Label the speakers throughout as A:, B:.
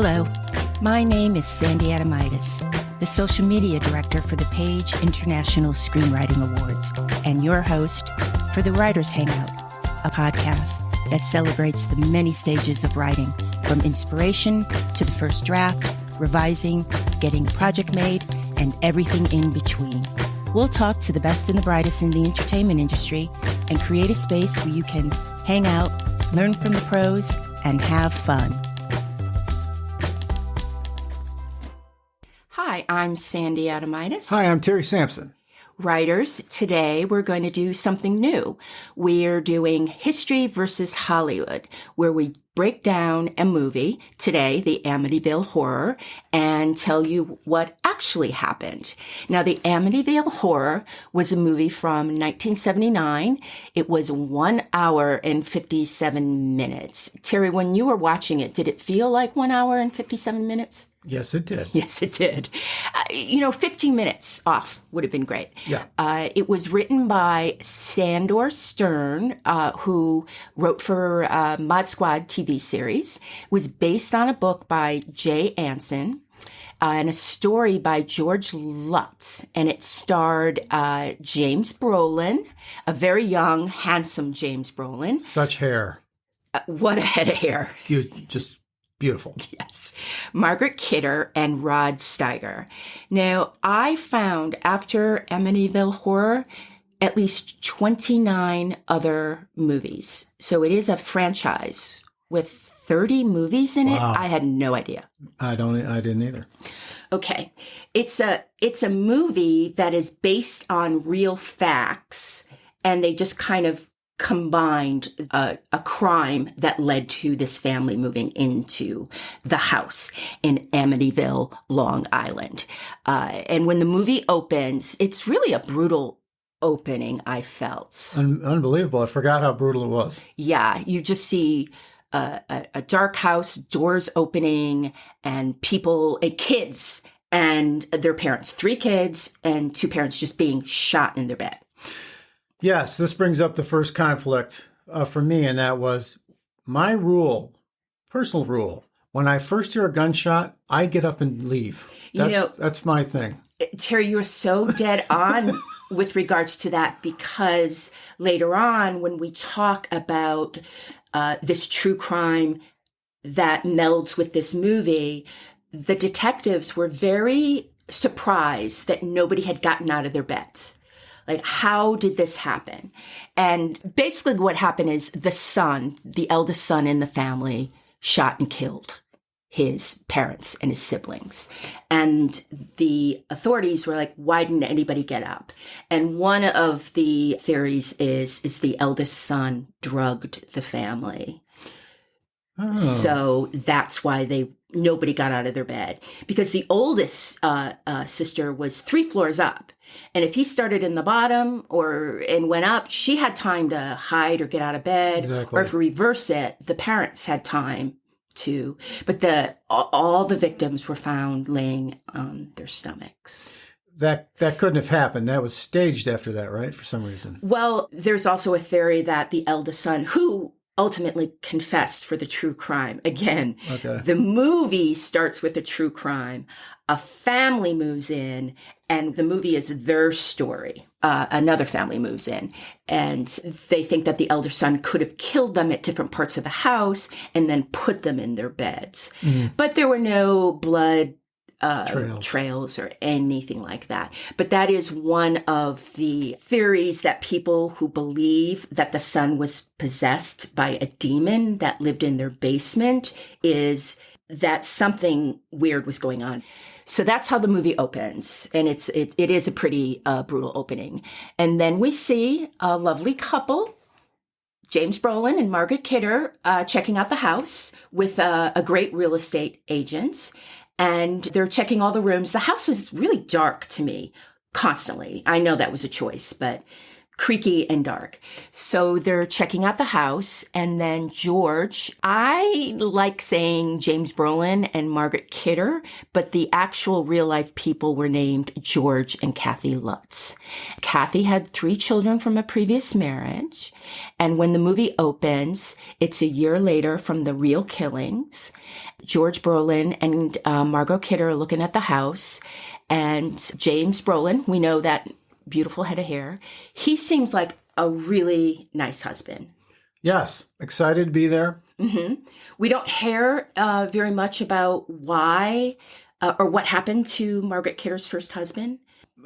A: Hello, my name is Sandy Adomaitis, the social media director for the Page International Screenwriting Awards, and your host for the Writers Hangout, a podcast that celebrates the many stages of writing, from inspiration to the first draft, revising, getting a project made, and everything in between. We'll talk to the best and the brightest in the entertainment industry and create a space where you can hang out, learn from the pros, and have fun. Hi, I'm Sandy Adomaitis.
B: Hi, I'm Terry Sampson.
A: Writers, today we're going to do something new. We're doing History versus Hollywood, where we break down a movie, today the Amityville Horror, and tell you what actually happened. Now, the Amityville Horror was a movie from 1979. It was 1 hour and 57 minutes. Terry, when you were watching it, did it feel like 1 hour and 57 minutes?
B: Yes, it did.
A: Yes, it did. 15 minutes off would have been great.
B: Yeah.
A: It was written by Sandor Stern, who wrote for Mod Squad TV series. It was based on a book by Jay Anson and a story by George Lutz. And it starred James Brolin, a very young, handsome James Brolin.
B: Such hair.
A: What a head of hair.
B: Just beautiful.
A: Yes. Margot Kidder and Rod Steiger. Now, I found after Amityville Horror, at least 29 other movies. So it is a franchise with 30 movies in it.
B: Wow.
A: I had no idea.
B: I didn't either.
A: Okay. It's a movie that is based on real facts, and they just kind of combined a crime that led to this family moving into the house in Amityville, Long Island. And when the movie opens, it's really a brutal opening, I felt.
B: Unbelievable. I forgot how brutal it was.
A: Yeah, you just see a dark house, doors opening, and people, kids and their parents, 3 kids and 2 parents just being shot in their bed.
B: Yes, this brings up the first conflict for me, and that was my personal rule. When I first hear a gunshot, I get up and leave. That's my thing.
A: Terry, you're so dead on with regards to that, because later on, when we talk about this true crime that melds with this movie, the detectives were very surprised that nobody had gotten out of their beds. Like, how did this happen? And basically what happened is the son, the eldest son in the family, shot and killed his parents and his siblings. And the authorities were like, why didn't anybody get up? And one of the theories is the eldest son drugged the family. Oh. So that's why nobody got out of their bed, because the oldest sister was 3 floors up. And if he started in the bottom and went up, she had time to hide or get out of bed. Exactly. Or if we reverse it, the parents had time to. But all the victims were found laying on their stomachs.
B: That couldn't have happened. That was staged after that, right? For some reason.
A: Well, there's also a theory that the eldest son, who ultimately confessed for the true crime. Again, okay. The movie starts with a true crime. A family moves in, and the movie is their story. Another family moves in, and they think that the elder son could have killed them at different parts of the house and then put them in their beds. Mm-hmm. But there were no blood trails or anything like that. But that is one of the theories that people who believe that the son was possessed by a demon that lived in their basement, is that something weird was going on. So that's how the movie opens. And it is a pretty brutal opening. And then we see a lovely couple, James Brolin and Margot Kidder, checking out the house with a great real estate agent. And they're checking all the rooms. The house is really dark to me constantly. I know that was a choice, but creaky and dark. So they're checking out the house, and then George, I like saying James Brolin and Margot Kidder, but the actual real life people were named George and Kathy Lutz. Kathy had 3 children from a previous marriage, and when the movie opens, it's a year later from the real killings. George Brolin and Margot Kidder are looking at the house, and James Brolin, we know that beautiful head of hair. He seems like a really nice husband.
B: Yes. Excited to be there.
A: Mm-hmm. We don't hear very much about why or what happened to Margaret Kidder's first husband.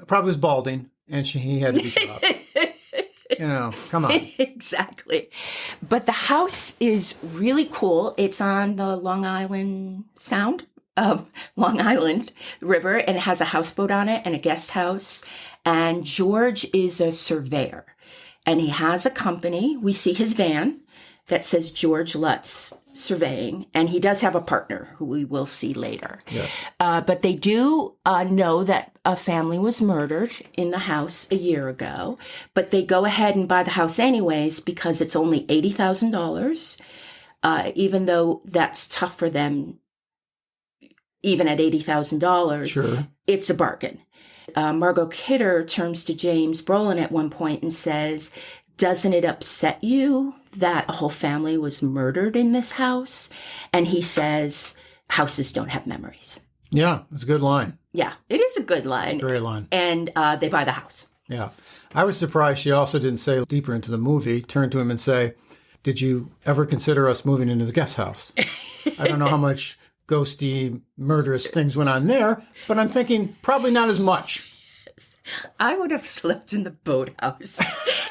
B: Probably was balding, and he had to be shot. Come on.
A: Exactly. But the house is really cool. It's on the Long Island Sound. Long Island River, and it has a houseboat on it and a guest house. And George is a surveyor, and he has a company. We see his van that says George Lutz Surveying, and he does have a partner who we will see later.
B: Yes.
A: But they do know that a family was murdered in the house a year ago, but they go ahead and buy the house anyways because it's only $80,000, even though that's tough for them. Even at $80,000,
B: sure.
A: It's a bargain. Margot Kidder turns to James Brolin at one point and says, "Doesn't it upset you that a whole family was murdered in this house?" And he says, "Houses don't have memories."
B: Yeah, it's a good line.
A: Yeah, it is a good line.
B: It's a great line.
A: And they buy the house.
B: Yeah. I was surprised she also didn't say deeper into the movie, turn to him and say, "Did you ever consider us moving into the guest house?" I don't know how much ghosty, murderous things went on there, but I'm thinking probably not as much.
A: Yes. I would have slept in the boathouse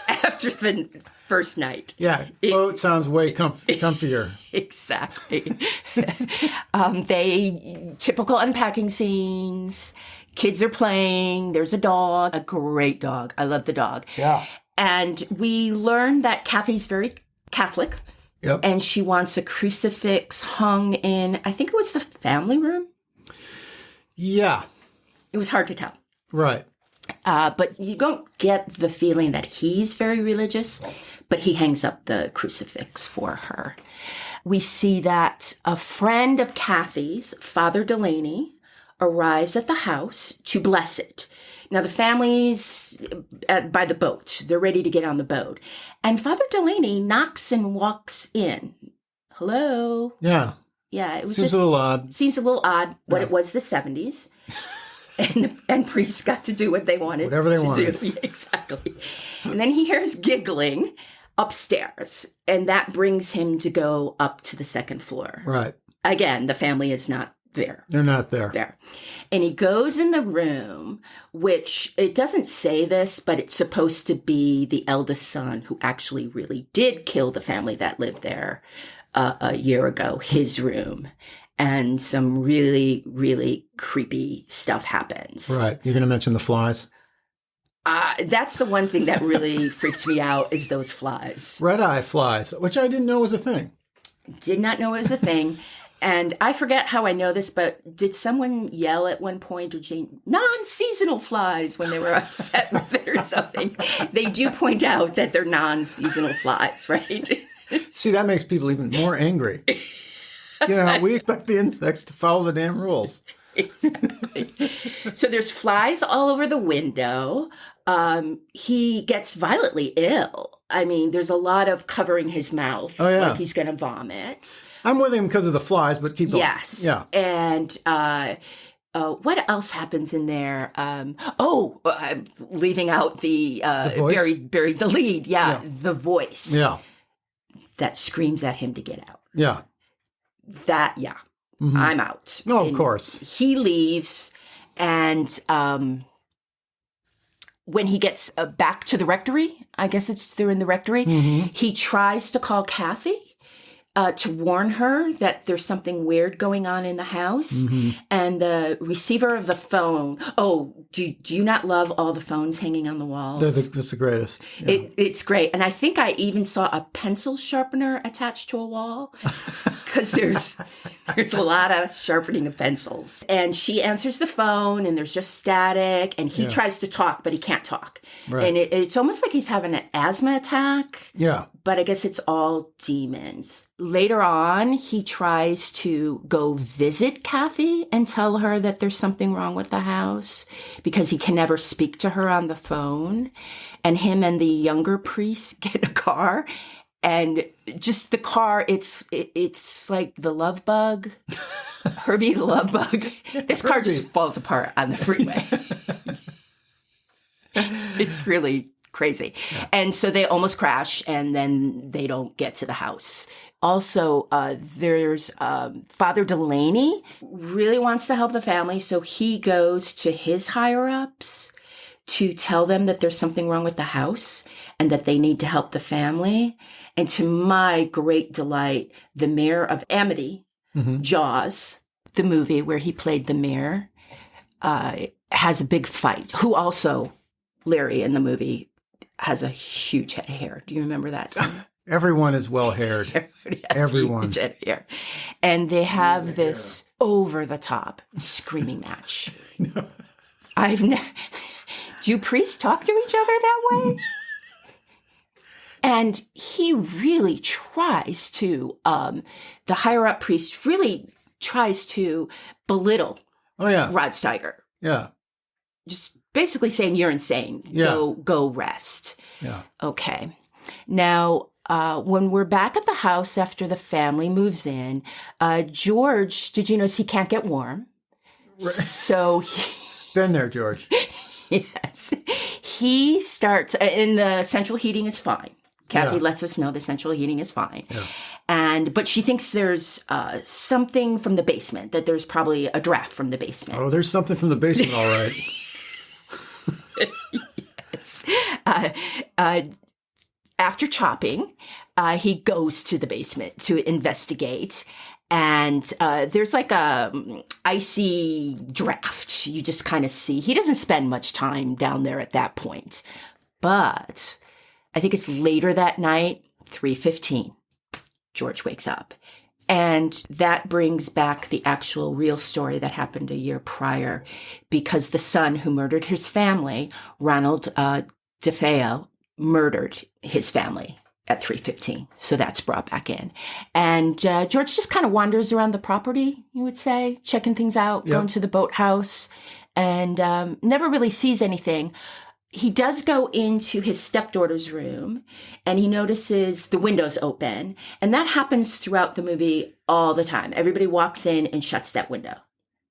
A: after the first night.
B: Yeah, boat sounds way comfier.
A: Exactly. They typical unpacking scenes. Kids are playing. There's a dog, a great dog. I love the dog.
B: Yeah.
A: And we learn that Kathy's very Catholic.
B: Yep.
A: And she wants a crucifix hung in, I think it was the family room.
B: Yeah.
A: It was hard to tell.
B: Right.
A: But you don't get the feeling that he's very religious, but he hangs up the crucifix for her. We see that a friend of Kathy's, Father Delaney, arrives at the house to bless it. Now, the family's by the boat. They're ready to get on the boat. And Father Delaney knocks and walks in. Hello?
B: Yeah.
A: Yeah, it was
B: Seems a little odd.
A: Seems a little odd, but it was the 70s. And priests got to do what they wanted
B: Whatever they wanted.
A: do. Exactly. And then he hears giggling upstairs, and that brings him to go up to the second floor.
B: Right.
A: Again, the family is not there.
B: They're not there.
A: And he goes in the room, which it doesn't say this, but it's supposed to be the eldest son who actually really did kill the family that lived there a year ago, his room. And some really, really creepy stuff happens.
B: Right. You're going to mention the flies?
A: That's the one thing that really freaked me out is those flies.
B: Red-eye flies, which I didn't know was a thing.
A: Did not know it was a thing. And I forget how I know this, but did someone yell at one point or non-seasonal flies when they were upset with it or something? They do point out that they're non-seasonal flies, right?
B: See, that makes people even more angry. We expect the insects to follow the damn rules.
A: Exactly. So there's flies all over the window. He gets violently ill. I mean, there's a lot of covering his mouth.
B: Oh, yeah.
A: Like he's going to vomit.
B: I'm with him because of the flies, but keep going.
A: Yes.
B: Yeah.
A: And what else happens in there? I'm leaving out the
B: voice?
A: buried the lead. Yeah, the voice.
B: Yeah.
A: That screams at him to get out.
B: Yeah.
A: Mm-hmm. I'm out.
B: Oh, of course.
A: He leaves, and when he gets back to the rectory, I guess they're in the rectory, he tries to call Kathy, to warn her that there's something weird going on in the house. And the receiver of the phone, do you not love all the phones hanging on the walls?
B: That's the greatest. Yeah.
A: It's great. And I think I even saw a pencil sharpener attached to a wall because there's a lot of sharpening of pencils. And she answers the phone and there's just static and he tries to talk, but he can't talk.
B: Right.
A: And it's almost like he's having an asthma attack.
B: Yeah.
A: But I guess it's all demons. Later on, he tries to go visit Kathy and tell her that there's something wrong with the house because he can never speak to her on the phone. And him and the younger priest get a car. And just the car, it's like the love bug, Herbie the love bug. This car just falls apart on the freeway. It's really crazy. Yeah. And so they almost crash and then they don't get to the house. Also, there's Father Delaney really wants to help the family. So he goes to his higher ups to tell them that there's something wrong with the house and that they need to help the family. And to my great delight, the mayor of Amity, Jaws, the movie where he played the mayor, has a big fight. Who also, Larry in the movie, has a huge head of hair. Do you remember that scene?
B: Everyone is well-haired. Everyone.
A: Huge head of hair. And they have this over-the-top screaming match.
B: No.
A: Do priests talk to each other that way? And he really tries to, the higher-up priest really tries to belittle Rod Steiger.
B: Yeah.
A: Just basically saying, you're insane.
B: Yeah.
A: Go rest.
B: Yeah.
A: Okay. Now, when we're back at the house after the family moves in, George, did you notice he can't get warm? Right. So
B: Been there, George.
A: Yes. He starts, and the central heating is fine. Kathy lets us know the central heating is fine. Yeah. But she thinks there's something from the basement, that there's probably a draft from the basement.
B: Oh, there's something from the basement, all right.
A: Yes. After chopping, he goes to the basement to investigate. And there's like a icy draft. You just kind of see. He doesn't spend much time down there at that point. But I think it's later that night, 3:15, George wakes up. And that brings back the actual real story that happened a year prior, because the son who murdered his family, Ronald DeFeo, murdered his family at 3:15. So that's brought back in. And George just kind of wanders around the property, you would say, checking things out, going to the boathouse, and never really sees anything. He does go into his stepdaughter's room and he notices the windows open. And that happens throughout the movie all the time. Everybody walks in and shuts that window.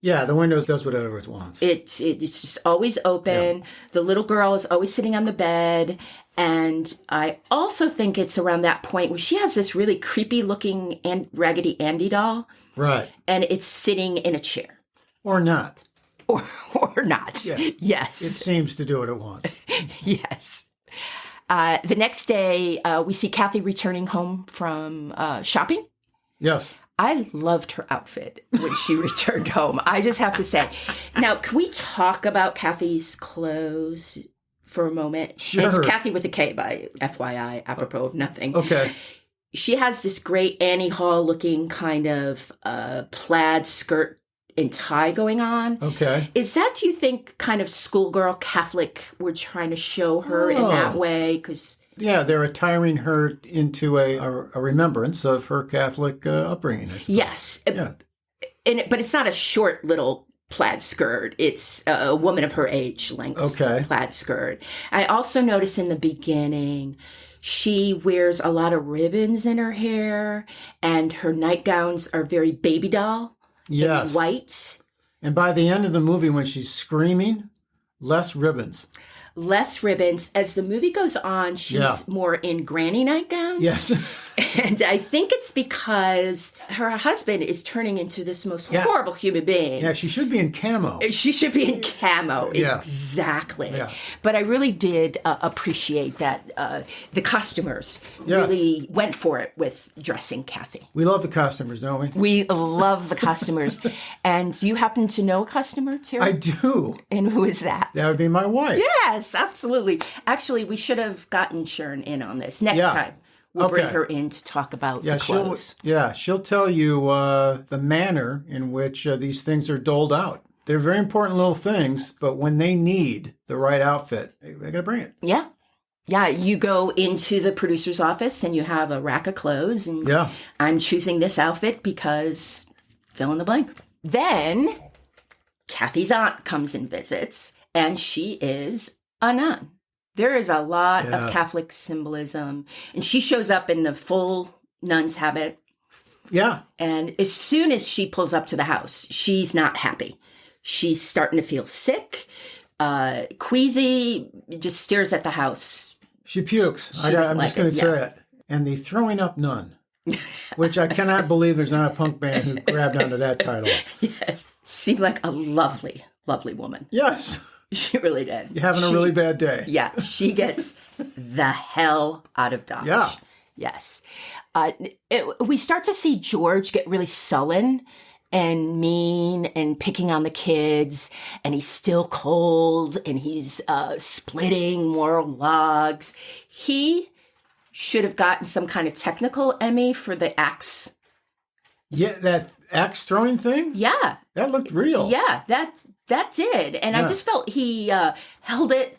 B: Yeah, the windows does whatever it wants.
A: It's just always open. Yeah. The little girl is always sitting on the bed. And I also think it's around that point where she has this really creepy looking Raggedy Andy doll.
B: Right.
A: And it's sitting in a chair.
B: Or not.
A: Or not. Yeah. Yes.
B: It seems to do what it wants.
A: Yes. The next day, we see Kathy returning home from shopping.
B: Yes.
A: I loved her outfit when she returned home. I just have to say. Now, can we talk about Kathy's clothes for a moment?
B: Sure.
A: It's Kathy with a K, by FYI, apropos of nothing.
B: Okay.
A: She has this great Annie Hall looking kind of plaid skirt and tie going on.
B: Okay.
A: Is that, do you think, kind of schoolgirl Catholic we're trying to show her in that way? Because
B: yeah, they're attiring her into a remembrance of her Catholic upbringing, I suppose.
A: Yes. Yeah. But it's not a short little plaid skirt. It's a woman of her age length plaid skirt. I also notice in the beginning, she wears a lot of ribbons in her hair, and her nightgowns are very baby doll.
B: Yes.
A: In white.
B: And by the end of the movie, when she's screaming, less ribbons.
A: less ribbons. As the movie goes on, she's more in granny nightgowns.
B: Yes.
A: And I think it's because her husband is turning into this most horrible human being.
B: Yeah, she should be in camo.
A: She should be in camo.
B: Yeah.
A: Exactly.
B: Yeah.
A: But I really did appreciate that the costumers really went for it with dressing Kathy.
B: We love the costumers, don't we?
A: We love the costumers. And you happen to know a costumer, Terry?
B: I do.
A: And who is that?
B: That would be my wife.
A: Yes, absolutely. Actually, we should have gotten Sharon in on this. Next time, we'll bring her in to talk about the clothes.
B: She'll tell you the manner in which these things are doled out. They're very important little things, but when they need the right outfit, they got to bring it.
A: Yeah. Yeah, you go into the producer's office and you have a rack of clothes, and I'm choosing this outfit because fill in the blank. Then Kathy's aunt comes and visits, and she is a nun. There is a lot of Catholic symbolism, and she shows up in the full nun's habit.
B: Yeah.
A: And as soon as she pulls up to the house, she's not happy. She's starting to feel sick, queasy, just stares at the house.
B: She pukes. I'm just going to say it. And the throwing up nun, which I cannot believe there's not a punk band who grabbed onto that title.
A: Yes. Seemed like a lovely, lovely woman.
B: Yes.
A: She really did.
B: You're having a really bad day.
A: Yeah. She gets the hell out of Dodge.
B: Yeah.
A: Yes. We start to see George get really sullen and mean and picking on the kids, and he's still cold, and he's splitting more logs. He should have gotten some kind of technical Emmy for the axe.
B: Yeah, that axe throwing thing?
A: Yeah.
B: That looked real.
A: Yeah, that did. And I just felt he held it.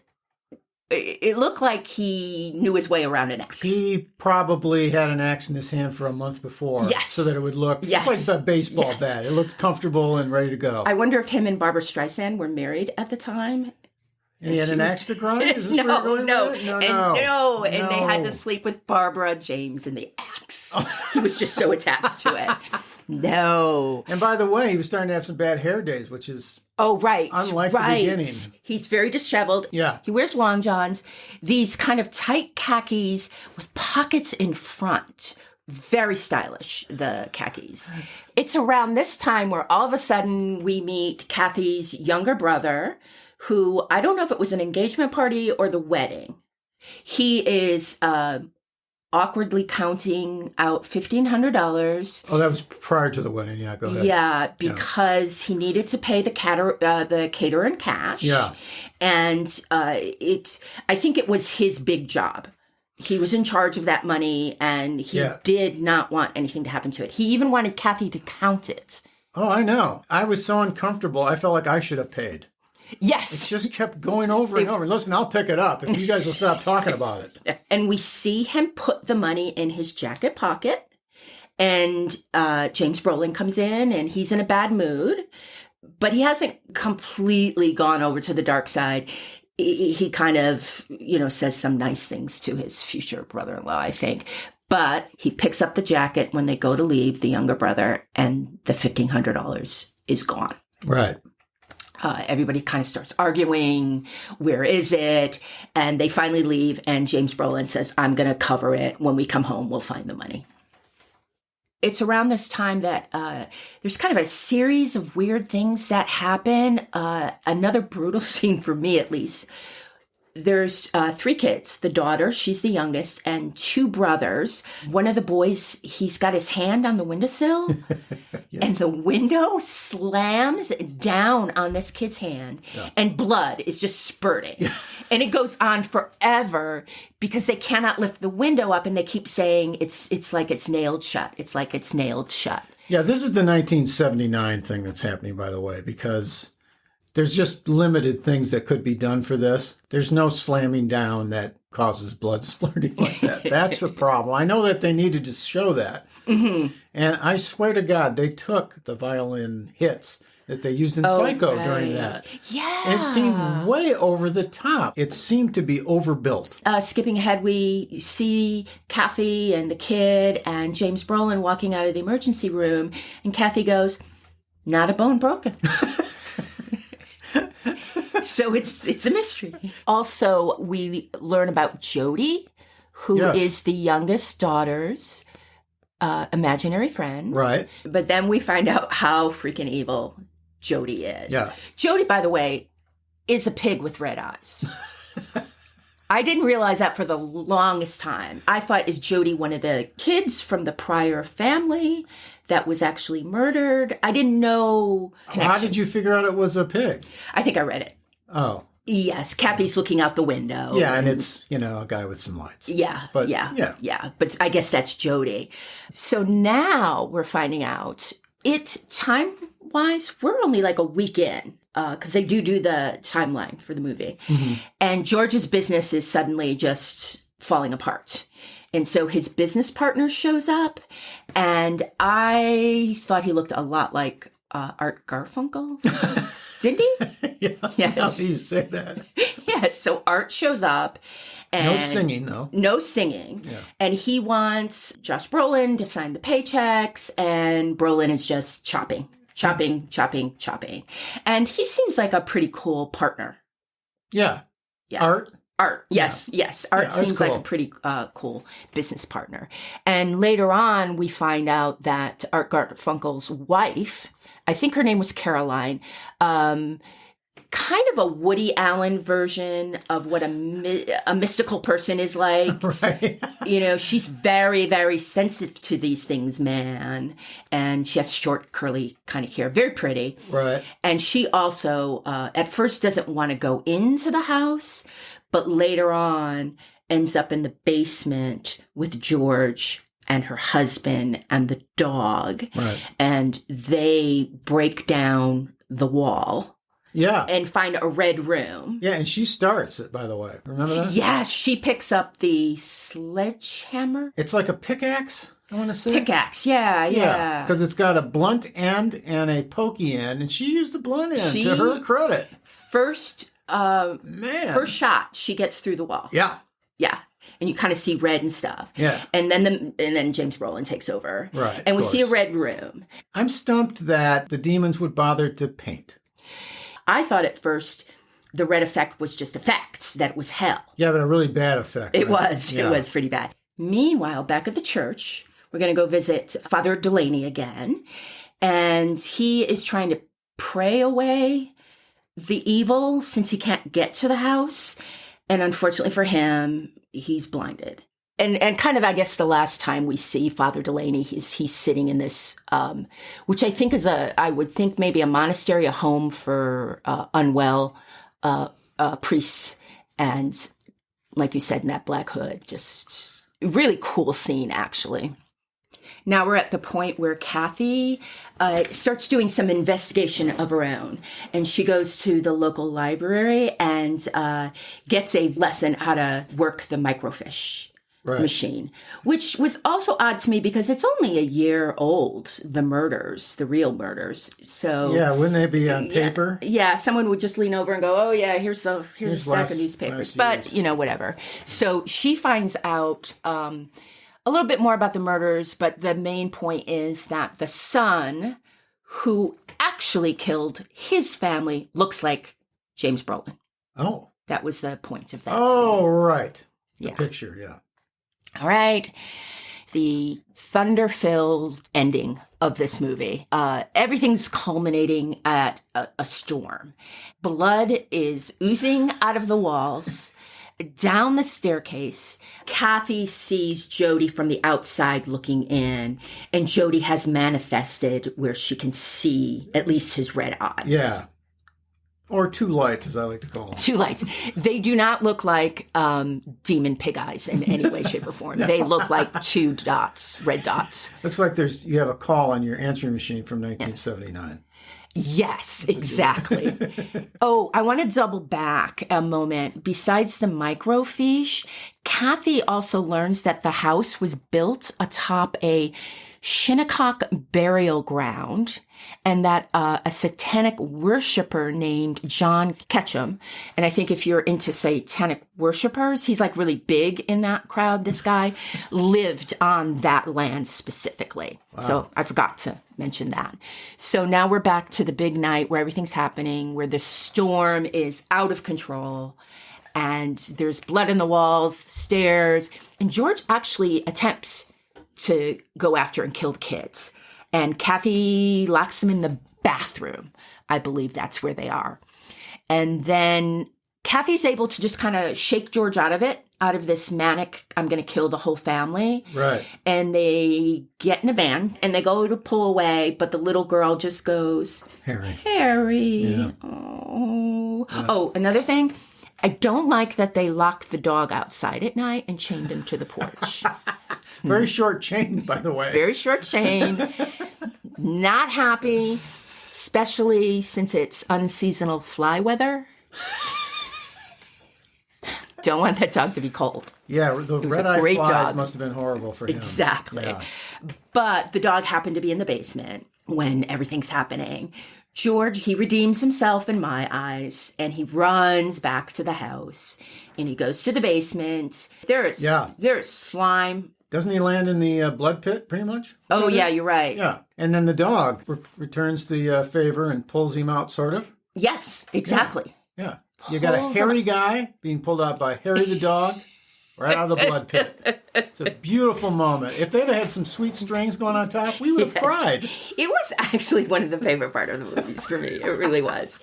A: It looked like he knew his way around an axe.
B: He probably had an axe in his hand for a month before.
A: Yes.
B: So that it would look just like a baseball bat. It looked comfortable and ready to go.
A: I wonder if him and Barbara Streisand were married at the time.
B: And he had an axe to grind? Is this where you're going with it?
A: No. And they had to sleep with Barbara James and the axe. He was just so attached to it. No.
B: And by the way, he was starting to have some bad hair days, which is unlike the beginning.
A: He's very disheveled.
B: Yeah.
A: He wears long johns, these kind of tight khakis with pockets in front. Very stylish, the khakis. It's around this time where all of a sudden we meet Kathy's younger brother, who I don't know if it was an engagement party or the wedding. He is awkwardly counting out $1,500.
B: Oh, that was prior to the wedding. Yeah, go ahead.
A: Yeah, because he needed to pay the caterer in cash.
B: Yeah.
A: And I think it was his big job. He was in charge of that money, and he did not want anything to happen to it. He even wanted Kathy to count it.
B: Oh, I know. I was so uncomfortable. I felt like I should have paid.
A: Yes.
B: It just kept going over and over. Listen, I'll pick it up if you guys will stop talking about it.
A: And we see him put the money in his jacket pocket. And James Brolin comes in, and he's in a bad mood. But he hasn't completely gone over to the dark side. He kind of, says some nice things to his future brother-in-law, I think. But he picks up the jacket when they go to leave, the younger brother, and the $1,500 is gone.
B: Right.
A: Everybody kind of starts arguing, where is it? And they finally leave, and James Brolin says, I'm going to cover it. When we come home, we'll find the money. It's around this time that there's kind of a series of weird things that happen. Another brutal scene for me, at least. There's 3 kids. The daughter, she's the youngest, and 2 brothers. One of the boys, he's got his hand on the windowsill, and the window slams down on this kid's hand, and blood is just spurting. And it goes on forever because they cannot lift the window up, and they keep saying it's like it's nailed shut. It's like it's nailed shut.
B: Yeah, this is the 1979 thing that's happening, by the way, because there's just limited things that could be done for this. There's no slamming down that causes blood splurting like that. That's the problem. I know that they needed to show that. Mm-hmm. And I swear to God, they took the violin hits that they used in Psycho during that.
A: Yeah.
B: And it seemed way over the top. It seemed to be overbuilt.
A: Skipping ahead, we see Kathy and the kid and James Brolin walking out of the emergency room. And Kathy goes, not a bone broken. So it's a mystery. Also, we learn about Jody, who is the youngest daughter's imaginary friend.
B: Right.
A: But then we find out how freaking evil Jody is.
B: Yeah.
A: Jody, by the way, is a pig with red eyes. I didn't realize that for the longest time. I thought, is Jody one of the kids from the prior family that was actually murdered? I didn't know.
B: How did you figure out it was a pig?
A: I think I read it.
B: Oh.
A: Yes, Kathy's looking out the window.
B: Yeah, and it's, a guy with some lights.
A: Yeah,
B: but,
A: yeah. But I guess that's Jody. So now we're finding out time-wise, we're only like a week in. Because they do the timeline for the movie. Mm-hmm. And George's business is suddenly just falling apart. And so his business partner shows up, and I thought he looked a lot like Art Garfunkel. Didn't he?
B: Yeah,
A: yes.
B: How do you say that?
A: Yes, so Art shows up. And
B: no singing, though.
A: No singing. Yeah. And he wants Josh Brolin to sign the paychecks, and Brolin is just chopping. And he seems like a pretty cool partner.
B: Yeah. Art?
A: Yes. Art seems cool. Like a pretty cool business partner. And later on, we find out that Art Garfunkel's wife, I think her name was Caroline, kind of a Woody Allen version of what a mystical person is like.
B: Right.
A: She's very, very sensitive to these things, man. And she has short, curly kind of hair. Very pretty.
B: Right.
A: And she also, at first, doesn't want to go into the house, but later on ends up in the basement with George and her husband and the dog.
B: Right.
A: And they break down the wall.
B: Yeah.
A: And find a red room.
B: Yeah, and she starts it, by the way. Remember that?
A: Yes, she picks up the sledgehammer.
B: It's like a pickaxe, I want to say.
A: Pickaxe, yeah.
B: Because it's got a blunt end and a pokey end, and she used the blunt end to her credit.
A: First shot, she gets through the wall.
B: Yeah.
A: Yeah. And you kind of see red and stuff.
B: Yeah.
A: And then James Brolin takes over.
B: Right.
A: And we see a red room.
B: I'm stumped that the demons would bother to paint.
A: I thought at first the red effect was just effects, that it was hell.
B: Yeah, but a really bad effect.
A: It was. Yeah. It was pretty bad. Meanwhile, back at the church, we're going to go visit Father Delaney again. And he is trying to pray away the evil since he can't get to the house. And unfortunately for him, he's blinded. And kind of, I guess, the last time we see Father Delaney, he's sitting in this, which I think is I would think maybe a monastery, a home for unwell priests. And like you said, in that black hood, just really cool scene, actually. Now we're at the point where Kathy starts doing some investigation of her own. And she goes to the local library and gets a lesson how to work the microfiche. Right. Machine, which was also odd to me because it's only a year old, the real murders. So
B: yeah, wouldn't they be on paper?
A: Yeah, someone would just lean over and go, "Oh yeah, here's a stack of newspapers." But whatever. So she finds out a little bit more about the murders, but the main point is that the son who actually killed his family looks like James Brolin.
B: Oh,
A: that was the point of that.
B: Oh,
A: scene.
B: Right.
A: The
B: picture, yeah.
A: All right. The thunder-filled ending of this movie. Everything's culminating at a storm. Blood is oozing out of the walls. Down the staircase, Kathy sees Jody from the outside looking in, and Jody has manifested where she can see at least his red eyes.
B: Yeah. Or two lights, as I like to call them.
A: Two lights. They do not look like demon pig eyes in any way, shape, or form. No. They look like two dots, red dots.
B: Looks like you have a call on your answering machine from 1979.
A: Yes, exactly. Oh, I want to double back a moment. Besides the microfiche, Kathy also learns that the house was built atop a Shinnecock burial ground, and that a satanic worshiper named John Ketchum, and I think if you're into satanic worshipers, he's like really big in that crowd, this guy, lived on that land specifically. Wow. So I forgot to mention that. So now we're back to the big night where everything's happening, where the storm is out of control, and there's blood in the walls, the stairs, and George actually attempts to go after and kill the kids. And Kathy locks them in the bathroom. I believe that's where they are. And then Kathy's able to just kind of shake George out of this manic, I'm going to kill the whole family.
B: Right.
A: And they get in a van and they go to pull away, but the little girl just goes, Harry.
B: Yeah.
A: Oh. Yeah. Oh, another thing. I don't like that they locked the dog outside at night and chained him to the porch.
B: Very short chain, by the way.
A: Very short chain. Not happy, especially since it's unseasonal fly weather. Don't want that dog to be cold.
B: Yeah, the red-eye flies dog. Must have been horrible for him.
A: Exactly.
B: Yeah.
A: But the dog happened to be in the basement when everything's happening. George, he redeems himself in my eyes, and he runs back to the house, and he goes to the basement. There's slime.
B: Doesn't he land in the blood pit, pretty much?
A: Oh, yeah, you're right.
B: Yeah. And then the dog returns the favor and pulls him out, sort of?
A: Yes, exactly.
B: Yeah. You got a hairy guy being pulled out by Harry the dog right out of the blood pit. It's a beautiful moment. If they'd have had some sweet strings going on top, we would have cried.
A: It was actually one of the favorite parts of the movies for me. It really was.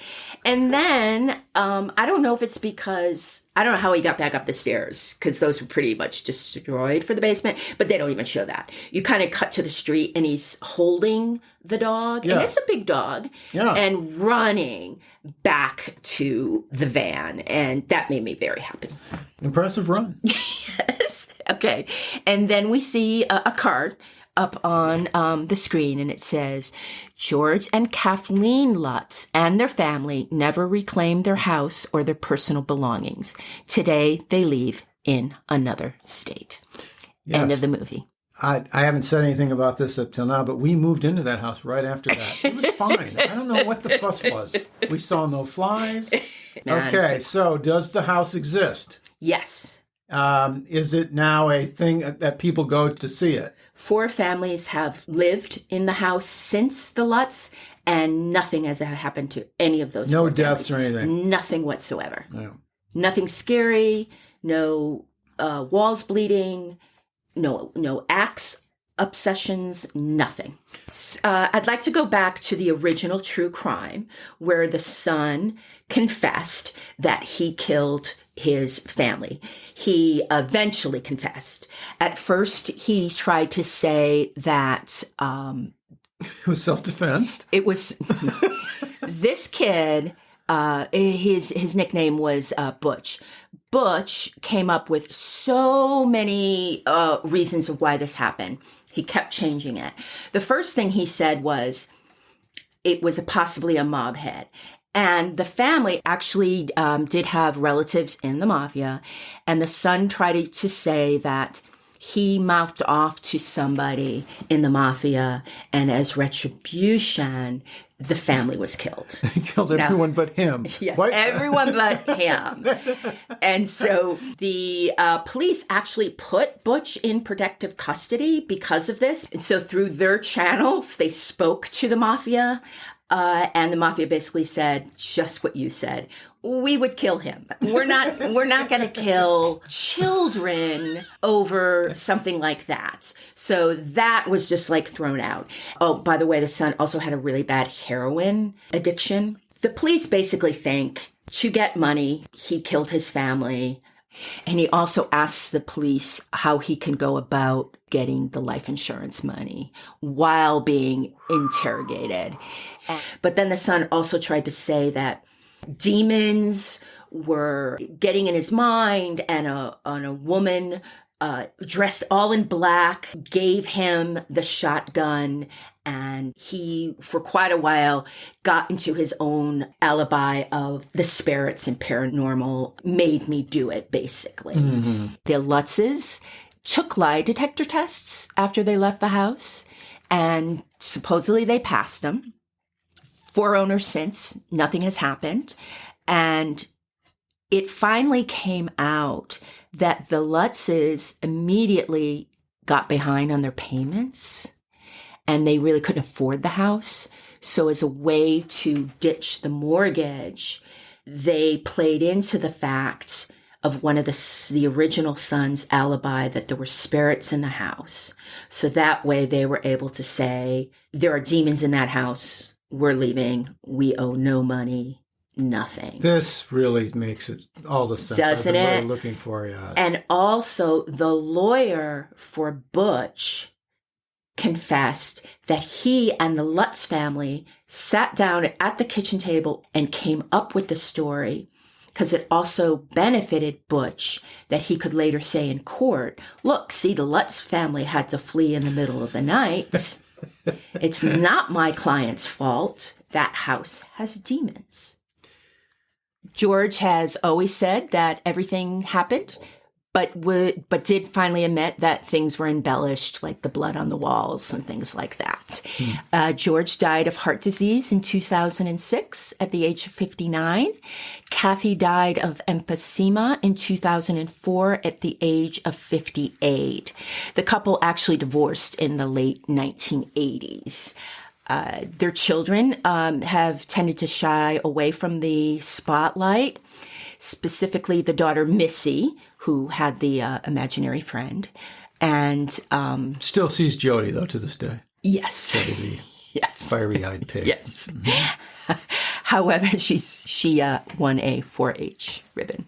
A: And then, I don't know if it's because, I don't know how he got back up the stairs, because those were pretty much destroyed for the basement, but they don't even show that. You kind of cut to the street and he's holding the dog, and it's a big dog, and running back to the van, and that made me very happy.
B: Impressive run.
A: Yes. Okay. And then we see a card up on the screen, and it says, George and Kathleen Lutz and their family never reclaimed their house or their personal belongings. Today, they leave in another state. Yes. End of the movie.
B: I haven't said anything about this up till now, but we moved into that house right after that. It was fine. I don't know what the fuss was. We saw no flies. Okay, so does the house exist?
A: Yes.
B: Is it now a thing that people go to see it?
A: 4 families have lived in the house since the Lutz, and nothing has happened to any of those.
B: No deaths or anything?
A: Nothing whatsoever.
B: No.
A: Nothing scary, no walls bleeding, no axe obsessions, nothing. I'd like to go back to the original true crime where the son confessed that he killed his family. He eventually confessed. At first, he tried to say that
B: it was self-defense.
A: It was this kid. His nickname was Butch. Butch came up with so many reasons of why this happened. He kept changing it. The first thing he said was it was possibly a mob head. And the family actually did have relatives in the mafia. And the son tried to say that he mouthed off to somebody in the mafia, and as retribution, the family was killed.
B: He killed everyone but him.
A: Yes, everyone but him. And so the police actually put Butch in protective custody because of this. And so through their channels, they spoke to the mafia. And the mafia basically said just what you said. We would kill him. We're not going to kill children over something like that. So that was just like thrown out. Oh, by the way, the son also had a really bad heroin addiction. The police basically think to get money, he killed his family. And he also asks the police how he can go about getting the life insurance money while being interrogated. But then the son also tried to say that demons were getting in his mind, and a woman dressed all in black gave him the shotgun, and he, for quite a while, got into his own alibi of the spirits and paranormal, made me do it, basically. Mm-hmm. The Lutzes took lie detector tests after they left the house, And supposedly they passed them. 4 owners since, nothing has happened. And it finally came out that the Lutzes immediately got behind on their payments and they really couldn't afford the house. So as a way to ditch the mortgage, they played into the fact of one of the original son's alibi that there were spirits in the house. So that way they were able to say, there are demons in that house. We're leaving. We owe no money, nothing.
B: This really makes it all the sense.
A: Doesn't
B: I've been
A: it?
B: really looking for, yes.
A: And also the lawyer for Butch confessed that he and the Lutz family sat down at the kitchen table and came up with the story because it also benefited Butch that he could later say in court, look, see, the Lutz family had to flee in the middle of the night. It's not my client's fault. That house has demons. George has always said that everything happened, but did finally admit that things were embellished, like the blood on the walls and things like that. George died of heart disease in 2006 at the age of 59. Kathy died of emphysema in 2004 at the age of 58. The couple actually divorced in the late 1980s. Their children have tended to shy away from the spotlight, specifically the daughter Missy, who had the imaginary friend, and
B: still sees Jody though to this day.
A: Yes,
B: Jody,
A: yes,
B: fiery-eyed pig.
A: Yes. Mm-hmm. However, she won a 4-H ribbon.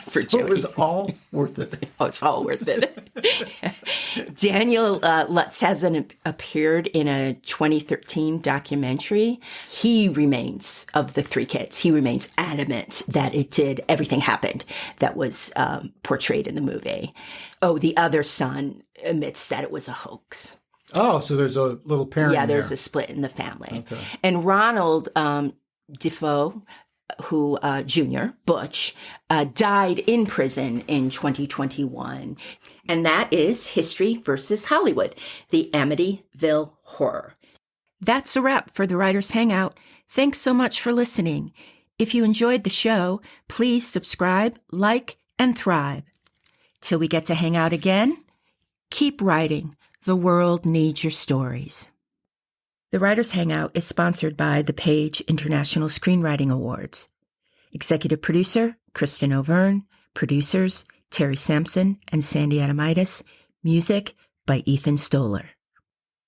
A: For
B: so
A: Jody.
B: It was all worth it.
A: Oh, it's all worth it. Daniel Lutz hasn't appeared in a 2013 documentary. He remains, of the 3 kids, he remains adamant that everything happened that was portrayed in the movie. Oh, the other son admits that it was a hoax.
B: Oh, so there's a little pairing.
A: Yeah, there's a split in the family.
B: Okay.
A: And Ronald Defoe, who Jr., Butch, died in prison in 2021. And that is History versus Hollywood, the Amityville Horror. That's a wrap for the Writers Hangout. Thanks so much for listening. If you enjoyed the show, please subscribe, like, and thrive. Till we get to hang out again, keep writing. The world needs your stories. The Writers Hangout is sponsored by the Page International Screenwriting Awards. Executive producer, Kristin Overn. Producers, Terry Sampson and Sandy Adomaitis. Music by Ethan Stoller.